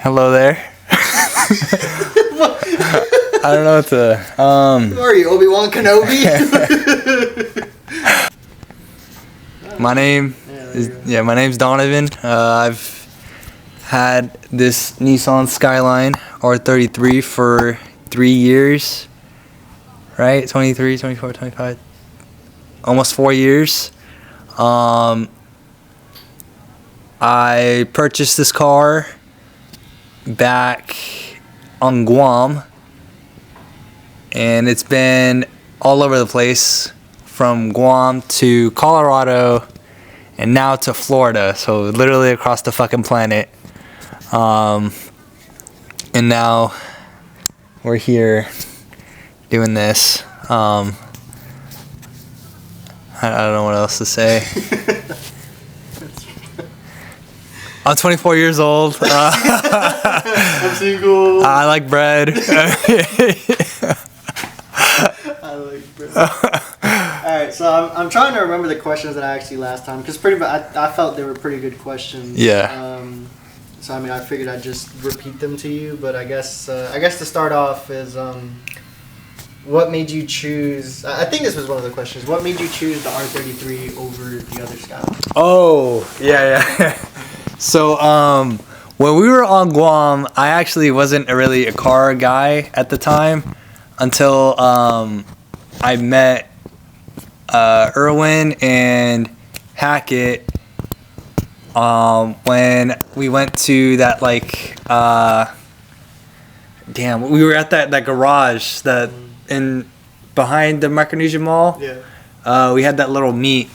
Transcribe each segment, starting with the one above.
Hello there. I don't know what to. Who are you, Obi-Wan Kenobi? My name's Donovan. I've had this Nissan Skyline R33 for 3 years, right? 23, 24, 25, almost 4 years. I purchased this car back on Guam, and it's been all over the place from Guam to Colorado and now to Florida, so literally across the fucking planet. And now we're here doing this. I don't know what else to say. I'm 24 years old. I'm single. I like bread. I like bread. Alright, so I'm trying to remember the questions that I asked you last time, because I felt they were pretty good questions. Yeah. So I mean, I figured I'd just repeat them to you, but I guess to start off is what made you choose? I think this was one of the questions. What made you choose the R33 over the other Skyline? Oh, yeah. So, when we were on Guam, I actually wasn't really a car guy at the time until I met Irwin and Hackett when we went to that, like, we were at that garage that behind the Micronesia Mall. Yeah. We had that little meet.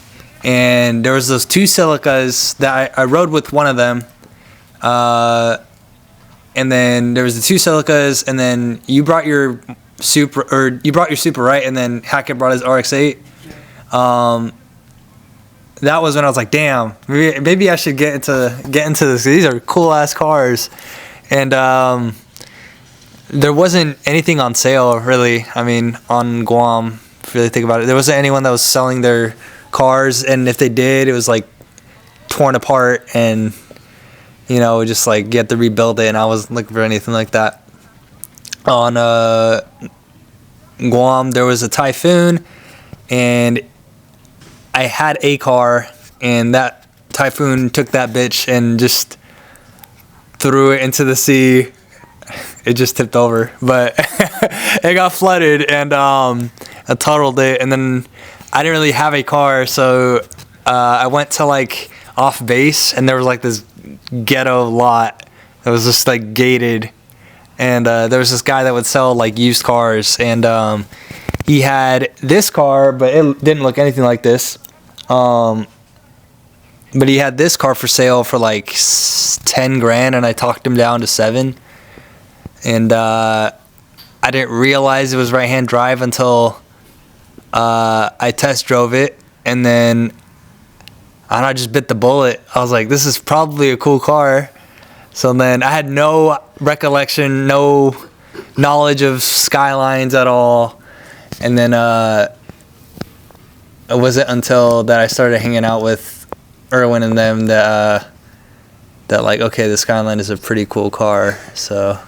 And there was those two Silicas that I rode with one of them. And then there was the two Silicas, and then you brought your Supra, right? And then Hackett brought his RX-8. That was when I was like, damn, maybe I should get into this. These are cool ass cars. And there wasn't anything on sale, really. I mean, on Guam, if you really think about it, there wasn't anyone that was selling their cars, and if they did, it was like torn apart, and just like you had to rebuild it, and I wasn't looking for anything like that. On Guam, there was a Typhoon, and I had a car, and that Typhoon took that bitch and just threw it into the sea. It just tipped over, but it got flooded, and I totaled it, and then I didn't really have a car, so I went to like off base, and there was like this ghetto lot that was just like gated, and there was this guy that would sell like used cars, and he had this car, but it didn't look anything like this. But he had this car for sale for like 10 grand, and I talked him down to 7, and I didn't realize it was right-hand drive until I test drove it, and then I just bit the bullet. I was like, this is probably a cool car. So then I had no recollection, no knowledge of Skylines at all. And then it wasn't until that I started hanging out with Irwin and them that like, okay, the Skyline is a pretty cool car. So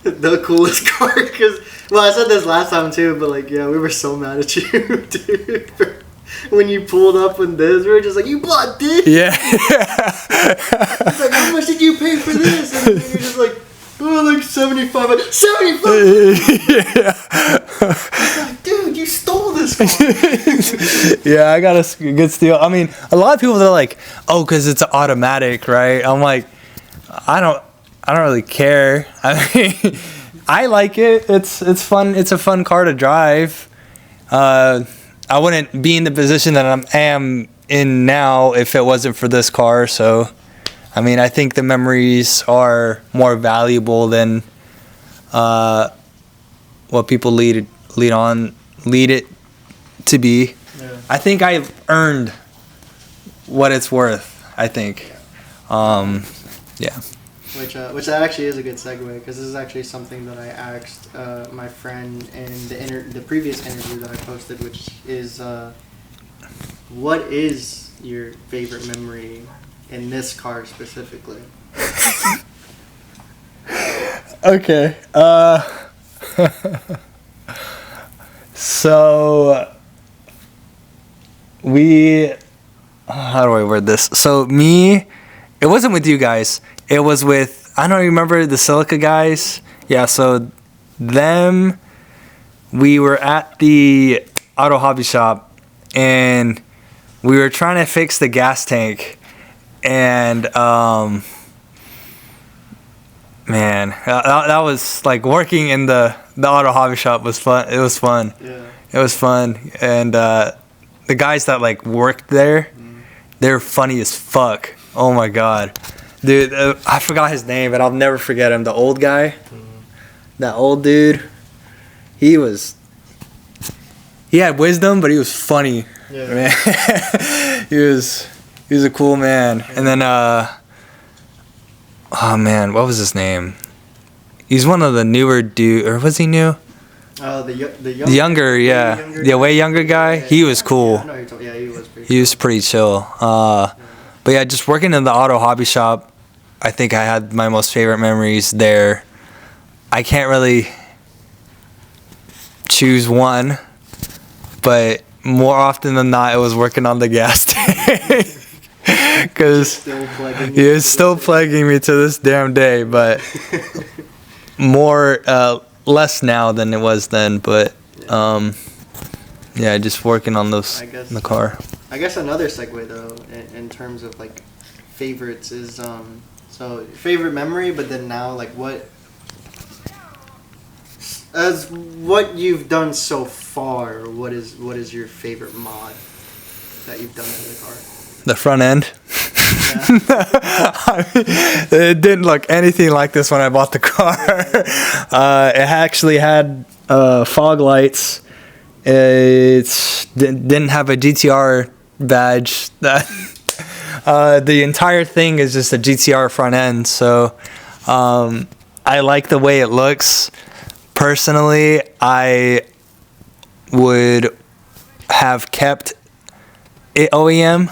the coolest car, because I said this last time too, but like, yeah, we were so mad at you, dude. When you pulled up with this, we were just like, you bought this? Yeah. It's like, how much did you pay for this? And then you're just like, oh, like 75. 75? Yeah. It's like, dude, you stole this car. Yeah, I got a good steal. I mean, a lot of people are like, oh, because it's automatic, right? I'm like, I don't really care. I mean, I like it. It's fun. It's a fun car to drive. I wouldn't be in the position that I am in now if it wasn't for this car. So, I mean, I think the memories are more valuable than what people lead it to be. Yeah. I think I've earned what it's worth. I think. Yeah. Which actually is a good segue, because this is actually something that I asked my friend in the previous interview that I posted, which is, what is your favorite memory in this car specifically? Okay. So how do I word this? So it wasn't with you guys. It was with, I don't remember, the Silica guys. Yeah, so them, we were at the auto hobby shop and we were trying to fix the gas tank, and man, that was like working in the auto hobby shop was fun. It was fun. Yeah. It was fun, and the guys that like worked there, they're funny as fuck. Oh my god, dude, I forgot his name, but I'll never forget him. The old guy, that old dude, he had wisdom, but he was funny. Yeah. Man. he was a cool man. And then oh man, what was his name? He's one of the newer dude, or was he new? The younger, yeah, the way younger guy. He was cool. Yeah, he was pretty. He was pretty chill. But yeah, just working in the auto hobby shop, I think I had my most favorite memories there. I can't really choose one, but more often than not, it was working on the gas tank. Because he is still plaguing me to this damn day, but less now than it was then. But yeah, just working on those in the car. I guess another segue though, in terms of like favorites, is so favorite memory, but then now like what you've done so far. What is your favorite mod that you've done to the car? The front end. Yeah. I mean, it didn't look anything like this when I bought the car. It actually had fog lights. It didn't have a GTR badge. The entire thing is just a GTR front end. So I like the way it looks. Personally, I would have kept it OEM.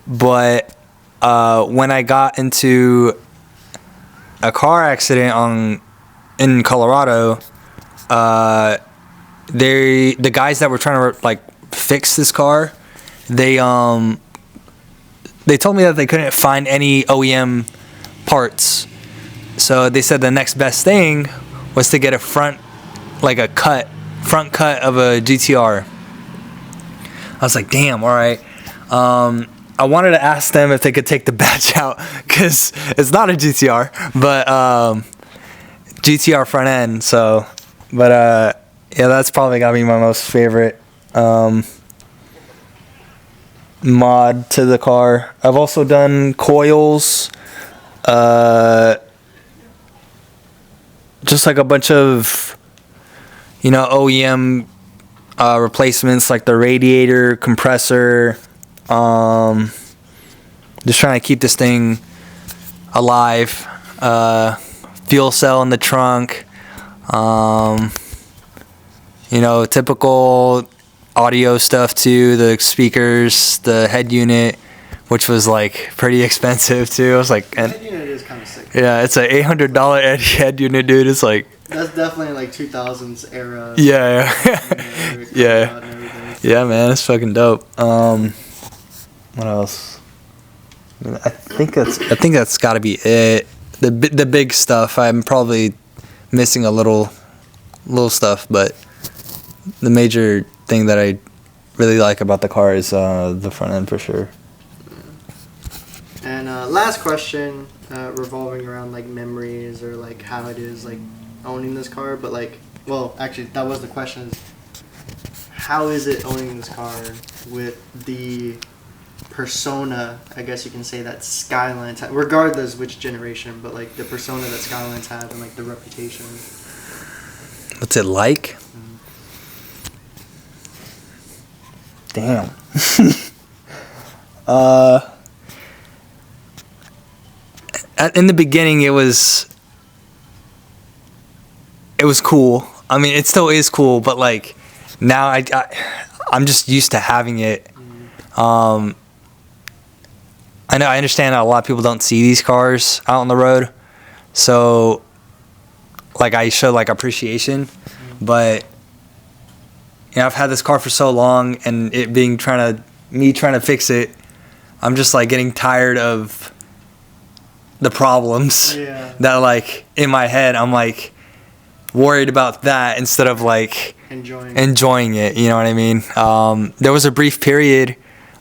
But when I got into a car accident in Colorado, the guys that were trying to like fix this car, they told me that they couldn't find any OEM parts. So they said the next best thing was to get a front cut of a GTR. I was like, damn, all right. I wanted to ask them if they could take the badge out because it's not a GTR, but GTR front end. So, but yeah, that's probably gotta be my most favorite mod to the car. I've also done coils, just like a bunch of OEM replacements, like the radiator, compressor. Just trying to keep this thing alive. Fuel cell in the trunk. Typical audio stuff too. The speakers, the head unit, which was like pretty expensive too. I was like, The head unit is kind of sick. Yeah, it's an $800 head unit, dude. It's like that's definitely like 2000s era. Yeah, yeah, yeah, man. It's fucking dope. What else? I think that's got to be it. The big stuff. I'm probably missing a little stuff, but the major thing that I really like about the car is the front end for sure. And last question, revolving around like memories or like how it is like owning this car, but like, well, actually that was the question. Is how is it owning this car with the persona, I guess you can say, that Skyline's had, regardless which generation, but like the persona that Skyline's had and like the reputation. What's it like? Damn. In the beginning, it was cool. I mean, it still is cool, but like now I'm just used to having it. I I know I understand a lot of people don't see these cars out on the road, so like I show like appreciation, but you know, I've had this car for so long, and it being trying to fix it, I'm just like getting tired of the problems that like in my head I'm like worried about that instead of like enjoying it, you know what I mean? There was a brief period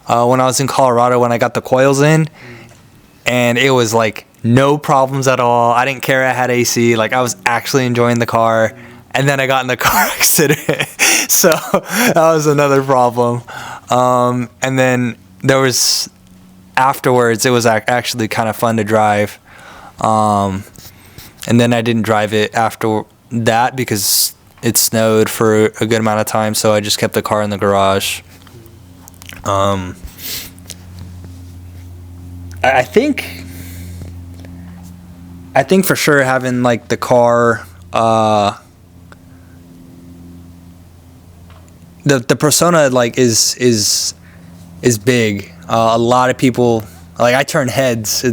when I was in Colorado when I got the coils in, and it was like no problems at all. I didn't care I had AC, like I was actually enjoying the car, and then I got in the car accident. So that was another problem. And then there was afterwards, it was actually kind of fun to drive. And then I didn't drive it after that because it snowed for a good amount of time, so I just kept the car in the garage. I think for sure having like the car, the persona like is big. A lot of people, like, I turn heads.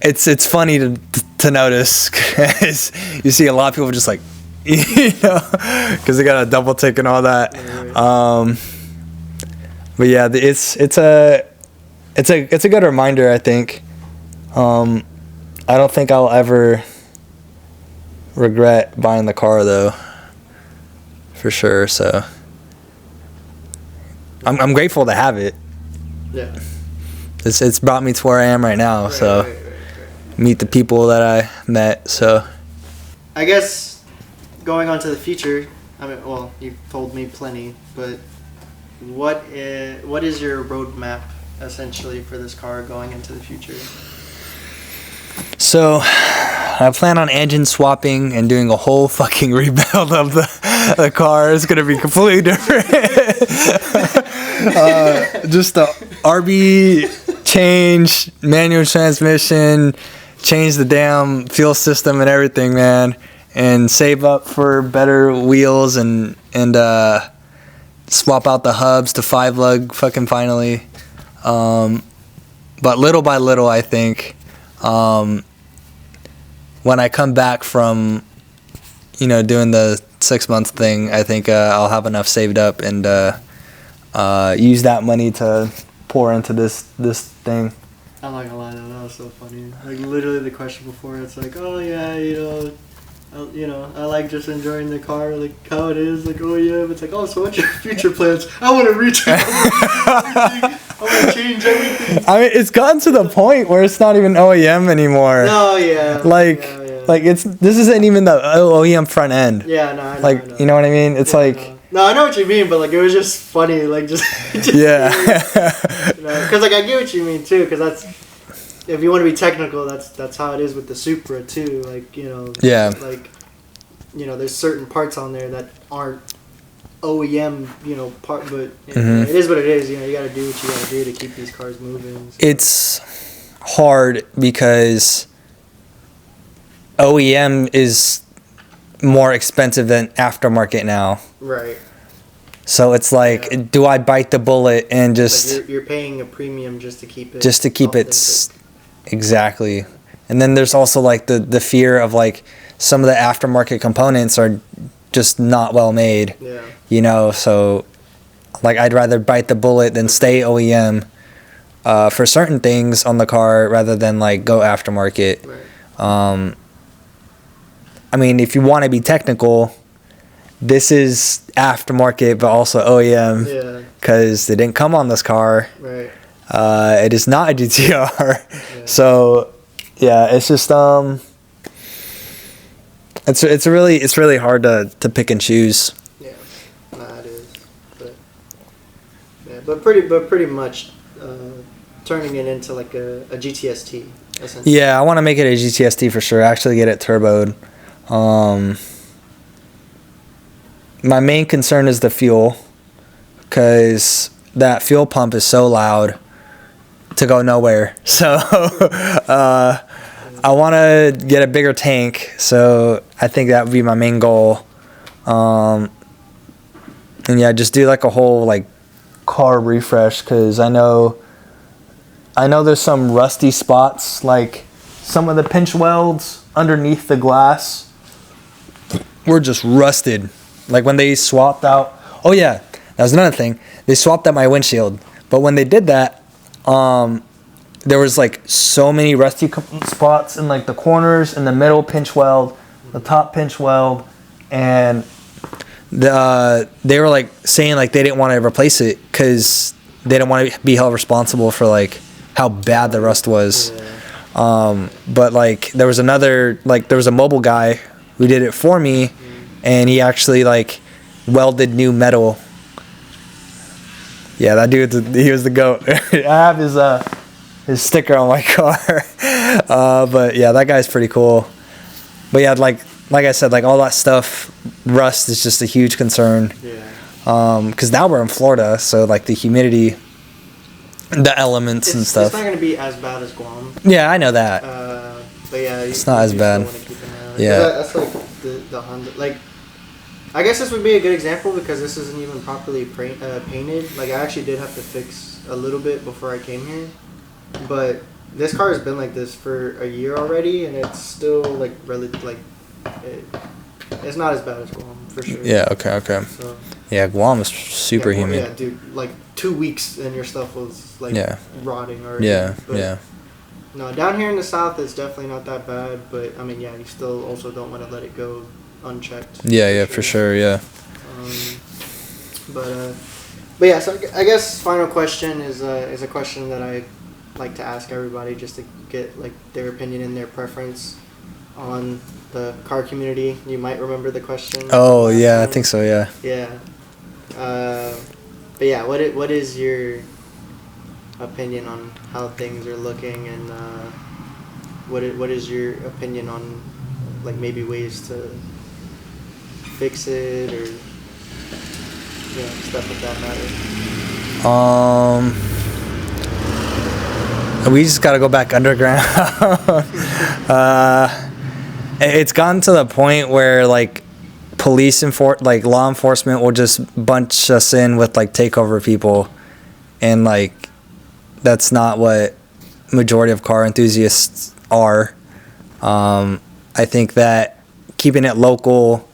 It's funny to notice, 'cause you see a lot of people just like, you know, because they got a double tick and all that. But yeah, it's a good reminder, I think. I don't think I'll ever regret buying the car though, for sure. So I'm grateful to have it. Yeah. It's brought me to where I am right now. Right. Meet the people that I met. So I guess going on to the future, I mean, well, you've told me plenty, but what is your roadmap essentially for this car going into the future? So I plan on engine swapping and doing a whole fucking rebuild of the car. It's gonna be completely different. Just the RB change, manual transmission, change the damn fuel system and everything, man, and save up for better wheels and swap out the hubs to 5-lug fucking finally. But little by little, I think, when I come back from, you know, doing the 6-month thing, I think I'll have enough saved up and use that money to pour into this thing. I'm not gonna lie though, that was so funny. Like literally the question before, it's like, oh yeah, I like just enjoying the car, like how it is, like oh yeah. But it's like, oh, so what's your future plans? I want to recheck everything. I want to change everything. I mean, it's gotten to the point where it's not even OEM anymore. No, yeah. Like this isn't even the OEM front end. Yeah, no, I know. Like, I know. you know what I mean? It's like. No, I know what you mean, but like it was just funny, like just yeah. Because like I get what you mean too, because that's, if you want to be technical, that's how it is with the Supra too. Like, you know, like, you know, there's certain parts on there that aren't OEM, you know, part, but you know, it is what it is. You know, you got to do what you got to do to keep these cars moving. So. It's hard because OEM is more expensive than aftermarket now. Right. So it's like, do I bite the bullet and just... Like you're paying a premium just to keep it... Just to keep it... Exactly. And then there's also like the fear of like some of the aftermarket components are just not well made. Yeah. You know, so like I'd rather bite the bullet than stay OEM for certain things on the car rather than like go aftermarket. Right. I mean, if you want to be technical, this is aftermarket, but also OEM. Yeah. Because they didn't come on this car. Right. It is not a GTR. Yeah. So, yeah, it's just it's really hard to pick and choose. Yeah, nah, it is. But yeah, but pretty much turning it into like a GTST. Essentially. Yeah, I want to make it a GTST for sure. Actually, get it turboed. My main concern is the fuel, because that fuel pump is so loud to go nowhere. So I want to get a bigger tank, so I think that would be my main goal. And yeah, just do like a whole like car refresh, because I know I know there's some rusty spots, like some of the pinch welds underneath the glass were just rusted. Like when they swapped out. Oh yeah, that was another thing. They swapped out my windshield, but when they did that, there was like so many rusty spots in like the corners, in the middle pinch weld, the top pinch weld, and they were like saying like they didn't want to replace it because they didn't want to be held responsible for like how bad the rust was. Yeah. But like there was a mobile guy who did it for me, and he actually like welded new metal. Yeah, that dude, he was the GOAT. I have his sticker on my car. But yeah, that guy's pretty cool. But yeah, like I said, like all that stuff, rust is just a huge concern. Yeah. Because now we're in Florida, so like the humidity, the elements and stuff. It's not gonna be as bad as Guam. Yeah, I know that. But yeah, it's not as bad. Yeah. That's like the Honda. Like, I guess this would be a good example because this isn't even properly painted. Like, I actually did have to fix a little bit before I came here, but this car has been like this for a year already, and it's still like it's not as bad as Guam for sure. Yeah. Okay. So, yeah, Guam is super humid. Yeah, dude. Like 2 weeks and your stuff was like rotting already. Yeah. But, yeah. No, down here in the south, it's definitely not that bad. But I mean, yeah, you still also don't want to let it go unchecked. Yeah, for sure. Yeah. But yeah, so I guess final question is a question that I like to ask everybody just to get like their opinion and their preference on the car community. You might remember the question. Oh yeah, I think so. Yeah. Yeah. But yeah, what is your opinion on how things are looking, and what is your opinion on like maybe ways to fix it, or stuff of that matter? We just gotta go back underground. It's gotten to the point where like law enforcement will just bunch us in with like takeover people, and like that's not what majority of car enthusiasts are. I think that keeping it local,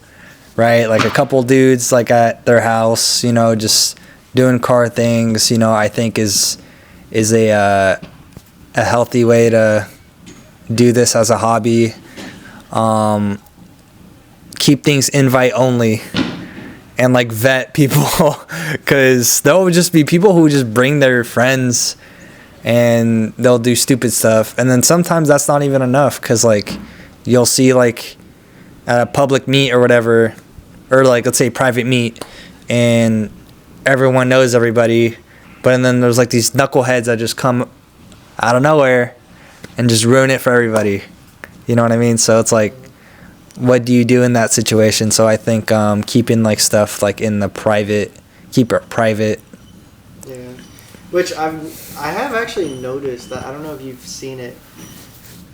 right? Like a couple dudes like at their house, just doing car things, I think is a healthy way to do this as a hobby. Keep things invite only, and like vet people, because there will just be people who just bring their friends and they'll do stupid stuff, and then sometimes that's not even enough, because like you'll see like at a public meet or whatever, or like let's say private meet, and everyone knows everybody, but then there's like these knuckleheads that just come out of nowhere and just ruin it for everybody. You know what I mean? So it's like, what do you do in that situation? So I think keeping like stuff like in the private, keep it private. Yeah, which I have actually noticed that, I don't know if you've seen it.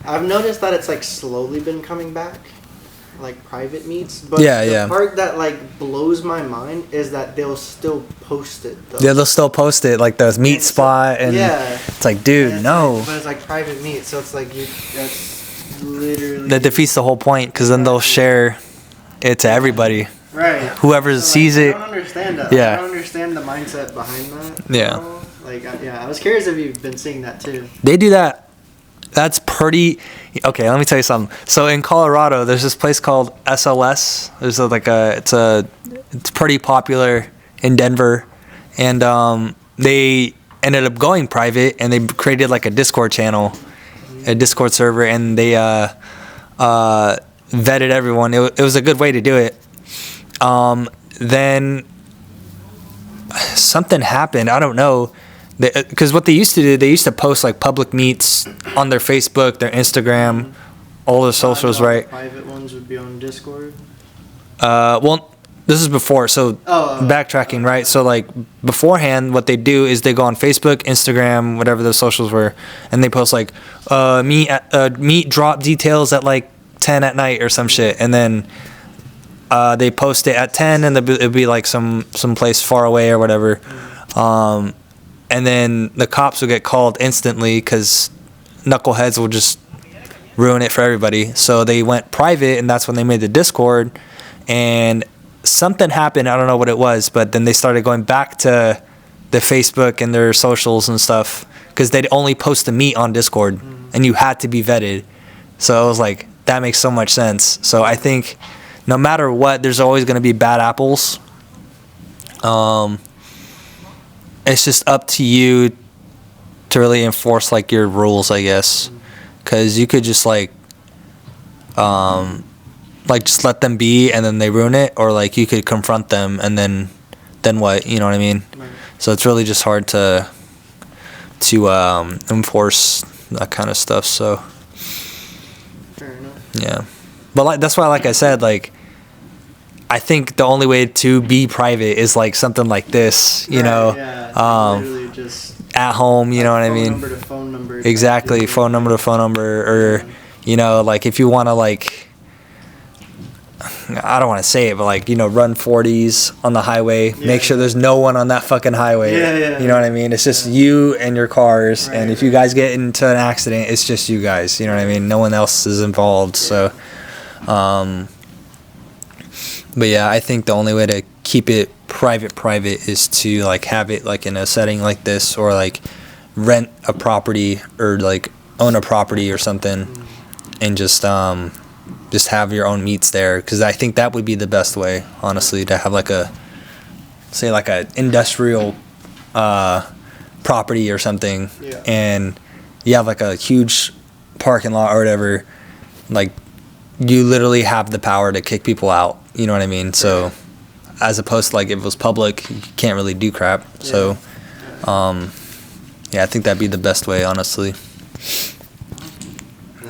I've noticed that it's like slowly been coming back, like private meets. But the part that like blows my mind is that they'll still post it though. Yeah, they'll still post it, like the meet spot, and it's like, dude, no. But it's like private meet, so it's like that's literally, that defeats the whole point, because then they'll share it to everybody. Right. Whoever sees it. I don't understand that. Yeah. I don't understand the mindset behind that. Yeah. Like, I was curious if you've been seeing that too. They do that. That's pretty. Okay, let me tell you something. So in Colorado, there's this place called SLS. There's it's pretty popular in Denver, and they ended up going private, and they created like a Discord channel, a Discord server, and they vetted everyone. It was a good way to do it. Then something happened. I don't know. Because what they used to do, they used to post like public meets on their Facebook, their Instagram, all the socials, right? The private ones would be on Discord. Well, this is before, so backtracking, right? So like beforehand, what they do is they go on Facebook, Instagram, whatever the socials were, and they post like meet drop details at like 10 at night or some shit, and then they post it at 10, and it'd be like some place far away or whatever. and then the cops will get called instantly because knuckleheads will just ruin it for everybody. So they went private, and that's when they made the Discord, and something happened. I don't know what it was, but then they started going back to the Facebook and their socials and stuff because they'd only post to meet on Discord, and you had to be vetted. So I was like, that makes so much sense. So I think no matter what, there's always going to be bad apples. It's just up to you to really enforce like your rules, I guess, because you could just like just let them be and then they ruin it, or like you could confront them and then what, you know what I mean? Right. So it's really just hard to enforce that kind of stuff. So fair enough. Yeah, but like that's why, like I said, like I think the only way to be private is like something like this, you know, literally just at home, you know what I mean? Phone number to phone number. Exactly, phone number to phone number, or you know, like if you want to like, I don't want to say it, but like, you know, run 40s on the highway, make sure there's no one on that fucking highway. You know what I mean? It's just you and your cars, and if you guys get into an accident, it's just you guys, you know what I mean? No one else is involved. So but yeah, I think the only way to keep it private is to like have it like in a setting like this, or like rent a property or like own a property or something, and just have your own meets there, because I think that would be the best way, honestly, to have like a industrial property or something, and you have like a huge parking lot or whatever, like you literally have the power to kick people out, you know what I mean? So as opposed to like if it was public, you can't really do crap. So I think that'd be the best way, honestly.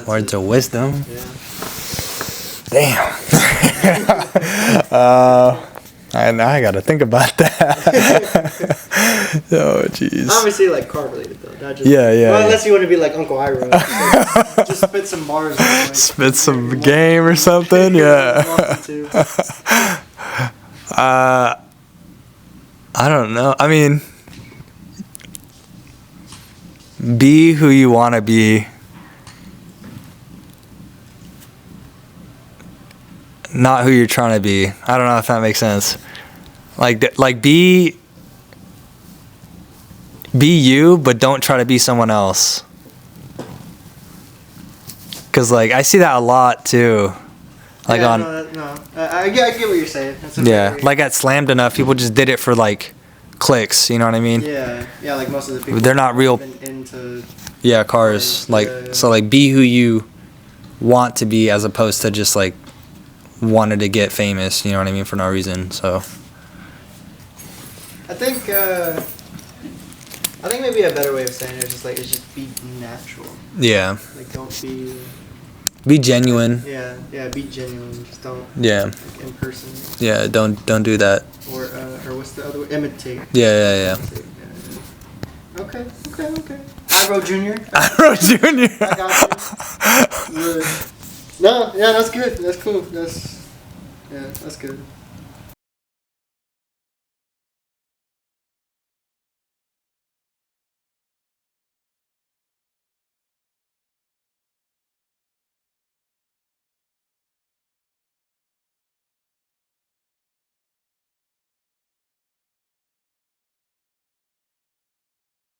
Words of wisdom. Damn. I gotta think about that. Oh, jeez. Obviously, like car related though. Not just, well, unless you want to be like Uncle Iroh. Just spit some bars. Like, spit some game or something. Yeah. I don't know. I mean, be who you want to be. Not who you're trying to be. I don't know if that makes sense. Like be you, but don't try to be someone else. Cause like I see that a lot too. Like I get what you're saying. That's like at Slammed Enough, people just did it for like clicks. You know what I mean? Yeah, like most of the people. They're not real into. Yeah, cars. Like so, like be who you want to be, as opposed to just like wanted to get famous, you know what I mean, for no reason. So I think maybe a better way of saying it is just be natural. Yeah. Like don't be genuine. Yeah, be genuine. Just don't. Yeah. Like in person. Yeah, don't do that. Or what's the other word? Imitate. Yeah. Okay. Iroh Jr. Iroh Jr. I got you. No, yeah, that's good. That's cool. That's good.